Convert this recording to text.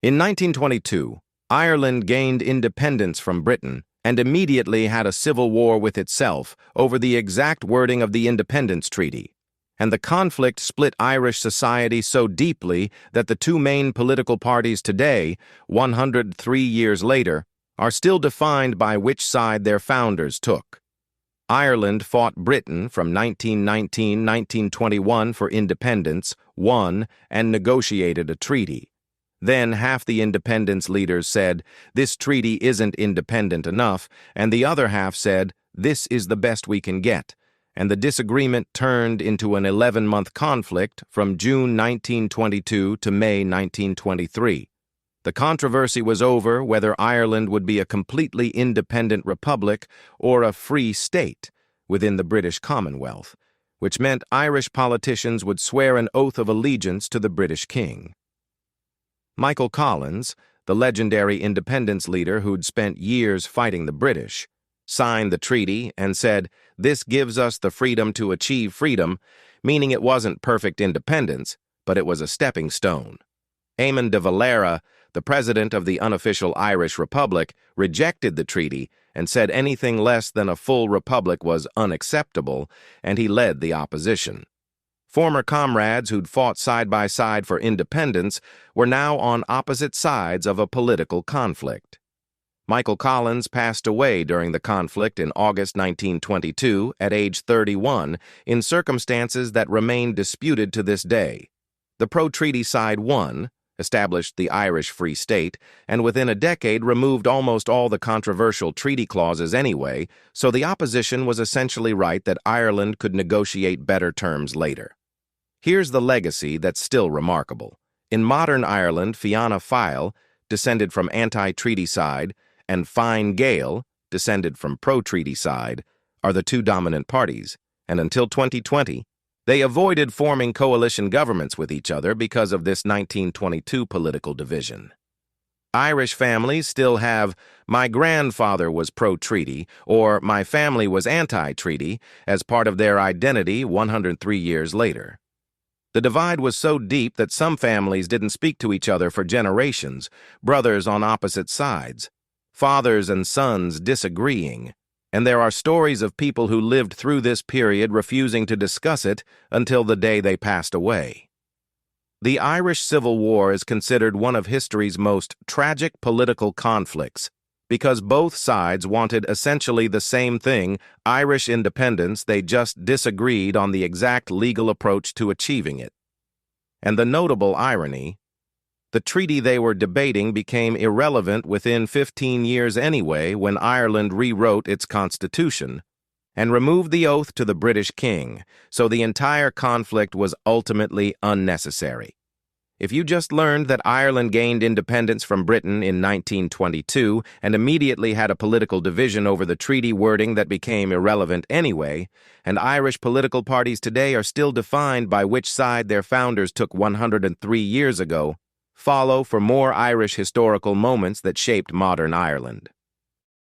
In 1922, Ireland gained independence from Britain and immediately had a civil war with itself over the exact wording of the Independence Treaty. And the conflict split Irish society so deeply that the two main political parties today, 103 years later, are still defined by which side their founders took. Ireland fought Britain from 1919-1921 for independence, won, and negotiated a treaty. Then half the independence leaders said, this treaty isn't independent enough, and the other half said, this is the best we can get. And the disagreement turned into an 11-month conflict from June 1922 to May 1923. The controversy was over whether Ireland would be a completely independent republic or a free state within the British Commonwealth, which meant Irish politicians would swear an oath of allegiance to the British king. Michael Collins, the legendary independence leader who'd spent years fighting the British, signed the treaty and said, this gives us the freedom to achieve freedom, meaning it wasn't perfect independence, but it was a stepping stone. Eamon de Valera, the president of the unofficial Irish Republic, rejected the treaty and said anything less than a full republic was unacceptable, and he led the opposition. Former comrades who'd fought side by side for independence were now on opposite sides of a political conflict. Michael Collins passed away during the conflict in August 1922 at age 31 in circumstances that remain disputed to this day. The pro-treaty side won, established the Irish Free State, and within a decade removed almost all the controversial treaty clauses anyway, so the opposition was essentially right that Ireland could negotiate better terms later. Here's the legacy that's still remarkable. In modern Ireland, Fianna Fail, descended from anti-treaty side, and Fine Gael, descended from pro-treaty side, are the two dominant parties, and until 2020, they avoided forming coalition governments with each other because of this 1922 political division. Irish families still have, my grandfather was pro-treaty, or my family was anti-treaty, as part of their identity 103 years later. The divide was so deep that some families didn't speak to each other for generations, brothers on opposite sides, fathers and sons disagreeing, and there are stories of people who lived through this period refusing to discuss it until the day they passed away. The Irish Civil War is considered one of history's most tragic political conflicts because both sides wanted essentially the same thing, Irish independence, they just disagreed on the exact legal approach to achieving it. And the notable irony, the treaty they were debating became irrelevant within 15 years anyway when Ireland rewrote its constitution and removed the oath to the British king, so the entire conflict was ultimately unnecessary. If you just learned that Ireland gained independence from Britain in 1922 and immediately had a political division over the treaty wording that became irrelevant anyway, and Irish political parties today are still defined by which side their founders took 103 years ago, follow for more Irish historical moments that shaped modern Ireland.